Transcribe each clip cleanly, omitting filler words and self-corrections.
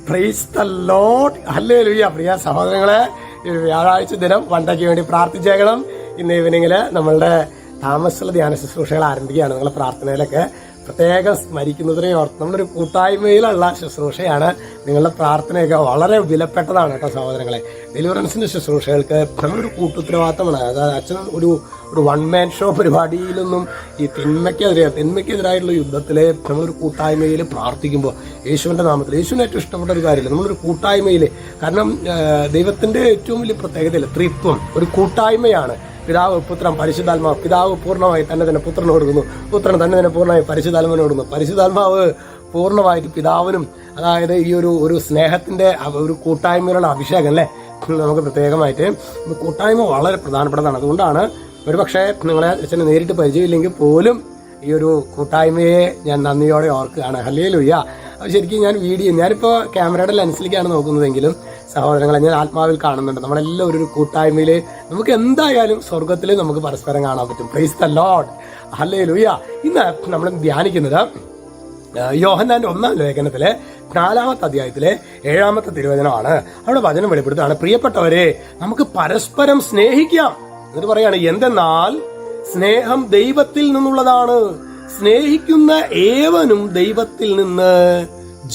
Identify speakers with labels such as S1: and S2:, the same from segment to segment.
S1: Praise the Lord. Hallelujah. പ്രിയ സഹോദരങ്ങളെ, വ്യാഴാഴ്ച ദിനം വണ്ടയ്ക്ക് വേണ്ടി പ്രാർത്ഥിച്ചേക്കണം. ഇന്ന് ഈവനിങ്ങിൽ നമ്മളുടെ താമസമുള്ള ധ്യാന ശുശ്രൂഷകൾ ആരംഭിക്കുകയാണ്. നിങ്ങളുടെ പ്രാർത്ഥനയിലൊക്കെ പ്രത്യേകം സ്മരിക്കുന്നതിനെ ഓർത്ത് നമ്മളൊരു കൂട്ടായ്മയിലുള്ള ശുശ്രൂഷയാണ്. നിങ്ങളുടെ പ്രാർത്ഥനയൊക്കെ വളരെ വിലപ്പെട്ടതാണ് കേട്ടോ സഹോദരങ്ങളെ. ഡെലിവറൻസിന്റെ ശുശ്രൂഷകൾക്ക് നമ്മളൊരു കൂട്ടുത്തരവാദിത്തമാണ്. അതായത് അച്ഛൻ ഒരു വൺ മാൻ ഷോ പരിപാടിയിലൊന്നും ഈ തിന്മയ്ക്കെതിരായിട്ടുള്ള യുദ്ധത്തിലെ നമ്മളൊരു കൂട്ടായ്മയിൽ പ്രാർത്ഥിക്കുമ്പോൾ യേശുവിൻ്റെ നാമത്തിൽ, യേശുവിന് ഏറ്റവും ഇഷ്ടപ്പെട്ട ഒരു കാര്യമില്ല നമ്മളൊരു കൂട്ടായ്മയിൽ. കാരണം ദൈവത്തിൻ്റെ ഏറ്റവും വലിയ പ്രത്യേകതയില്ല, ത്രിത്വം ഒരു കൂട്ടായ്മയാണ്. പിതാവ്, പുത്രൻ, പരിശുദ്ധാത്മാവ്. പിതാവ് പൂർണ്ണമായി തന്നെ പുത്രനോട് കൊടുക്കുന്നു, പുത്രൻ തന്നെ പൂർണ്ണമായി പരിശുദ്ധാത്മാവിനോട് കൊടുക്കുന്നു, പരിശുദ്ധാത്മാവ് പൂർണ്ണമായിട്ട് പിതാവിനും. അതായത് ഈ ഒരു സ്നേഹത്തിന്റെ ഒരു കൂട്ടായ്മയിലുള്ള അഭിഷേകം അല്ലേ നമുക്ക് പ്രത്യേകമായിട്ട്. കൂട്ടായ്മ വളരെ പ്രധാനപ്പെട്ടതാണ്. അതുകൊണ്ടാണ് ഒരുപക്ഷെ നിങ്ങളെ അച്ഛനെ നേരിട്ട് പരിചയമില്ലെങ്കിൽ പോലും ഈ ഒരു കൂട്ടായ്മയെ ഞാൻ നന്ദിയോടെ ഓർക്കുകയാണ്. ഹല്ലേലൂയ. ശരിക്കും ഞാനിപ്പോൾ ക്യാമറയുടെ ലെൻസിലേക്കാണ് നോക്കുന്നതെങ്കിലും സഹോദരങ്ങളെ ഞാൻ ആത്മാവിൽ കാണുന്നുണ്ട്. നമ്മളെല്ലാം ഒരു കൂട്ടായ്മയിൽ നമുക്ക് എന്തായാലും സ്വർഗത്തിൽ നമുക്ക് പരസ്പരം കാണാൻ പറ്റും. Praise the Lord. ഹല്ലേലൂയ. ഇന്ന് നമ്മൾ ധ്യാനിക്കുന്നത് യോഹന്നാന്റെ 1-ാം ലേഖനത്തിലെ 4-ാമത്തെ അധ്യായത്തിലെ 7-ാമത്തെ തിരുവചനമാണ്. അവിടെ വചനം വെളിപ്പെടുത്താണ്, പ്രിയപ്പെട്ടവരെ നമുക്ക് പരസ്പരം സ്നേഹിക്കാം. എന്നിട്ട് പറയാണ്, എന്തെന്നാൽ സ്നേഹം ദൈവത്തിൽ നിന്നുള്ളതാണ്, സ്നേഹിക്കുന്ന ഏവനും ദൈവത്തിൽ നിന്ന്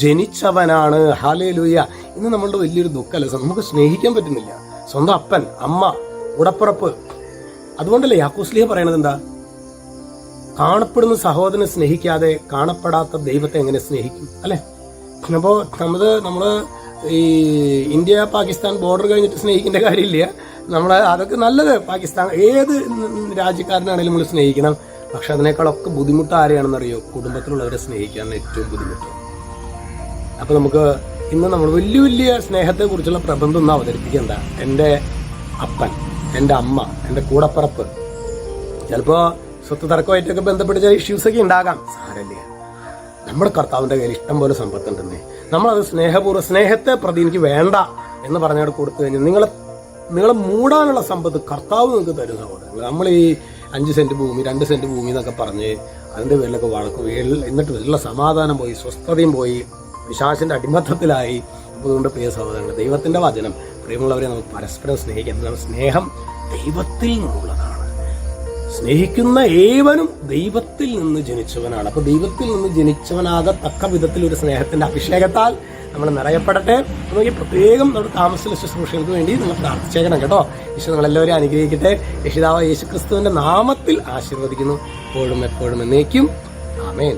S1: ജനിച്ചവനാണ്. ഹല്ലേലൂയ. ഇന്ന് നമ്മളുടെ വലിയൊരു ദുഃഖമല്ല, നമുക്ക് സ്നേഹിക്കാൻ പറ്റുന്നില്ല. സ്വന്തം അപ്പൻ, അമ്മ, ഉടപ്പുറപ്പ്. അതുകൊണ്ടല്ലേ യാക്കോസ്ലീഹ പറയണത് എന്താ? കാണപ്പെടുന്ന സഹോദരനെ സ്നേഹിക്കാതെ കാണപ്പെടാത്ത ദൈവത്തെ എങ്ങനെ സ്നേഹിക്കും അല്ലെ? അപ്പോൾ നമ്മള് ഈ ഇന്ത്യ പാകിസ്ഥാൻ ബോർഡർ കഴിഞ്ഞിട്ട് സ്നേഹിക്കേണ്ട കാര്യമില്ല. അതൊക്കെ നല്ലത്. പാകിസ്ഥാൻ ഏത് രാജ്യക്കാരനാണെങ്കിലും നമ്മൾ സ്നേഹിക്കണം. പക്ഷെ അതിനേക്കാളൊക്കെ ബുദ്ധിമുട്ട് ആരെയാണെന്നറിയോ? കുടുംബത്തിലുള്ളവരെ സ്നേഹിക്കാൻ ഏറ്റവും ബുദ്ധിമുട്ട്. അപ്പൊ നമുക്ക് ഇന്ന് നമ്മൾ വലിയ വലിയ സ്നേഹത്തെ കുറിച്ചുള്ള പ്രബന്ധം ഒന്നും അവതരിപ്പിക്കണ്ട. എൻ്റെ അപ്പൻ, എൻ്റെ അമ്മ, എൻ്റെ കൂടപ്പിറപ്പ്, ചിലപ്പോ സ്വത്ത് തർക്കമായിട്ടൊക്കെ ബന്ധപ്പെട്ട ചില ഇഷ്യൂസൊക്കെ ഉണ്ടാകാം. സാരല്ലേ, നമ്മുടെ കർത്താവിന്റെ കയ്യിൽ ഇഷ്ടം പോലെ സമ്പത്തുണ്ടെന്നേ. നമ്മളത് സ്നേഹപൂർവ്വം, സ്നേഹത്തെ പ്രതി എനിക്ക് വേണ്ട എന്ന് പറഞ്ഞവിടെ കൊടുത്തു കഴിഞ്ഞാൽ നിങ്ങളെ മൂടാനുള്ള സമ്പത്ത് കർത്താവ് നിങ്ങൾക്ക് തരും സഹോദരങ്ങൾ. നമ്മൾ ഈ 5 സെന്റ് ഭൂമി 2 സെന്റ് ഭൂമി എന്നൊക്കെ പറഞ്ഞ് അതിന്റെ പേരിലൊക്കെ വഴക്കും, എന്നിട്ട് വലിയ സമാധാനം പോയി, സ്വസ്ഥതയും പോയി, പിശാചിന്റെ അടിമത്തത്തിലായി. അപ്പോൾ അതുകൊണ്ട് പ്രിയ സഹോദരങ്ങൾ, ദൈവത്തിന്റെ വചനം, പ്രിയമുള്ളവരെ നമുക്ക് പരസ്പരം സ്നേഹിക്കാം. സ്നേഹം ദൈവത്തിൽ നിന്നുള്ളതാണ്. സ്നേഹിക്കുന്ന ഏവനും ദൈവത്തിൽ നിന്ന് ജനിച്ചവനാണ്. അപ്പൊ ദൈവത്തിൽ നിന്ന് ജനിച്ചവനാകത്തക്ക വിധത്തിൽ ഒരു സ്നേഹത്തിന്റെ അഭിഷേകത്താൽ നമ്മൾ നിറയപ്പെടട്ടെ. നമുക്ക് പ്രത്യേകം നമ്മുടെ താമസ ശുശ്രൂഷകൾക്ക് വേണ്ടി നിങ്ങൾ പ്രാർത്ഥിച്ചേക്കണം കേട്ടോ. ഈശോ നമ്മളെല്ലാവരും അനുഗ്രഹിക്കട്ടെ. യേശുദാവ യേശുക്രിസ്തുവിന്റെ നാമത്തിൽ ആശീർവദിക്കുന്നു. എപ്പോഴും എന്നേക്കും. ആമേൻ.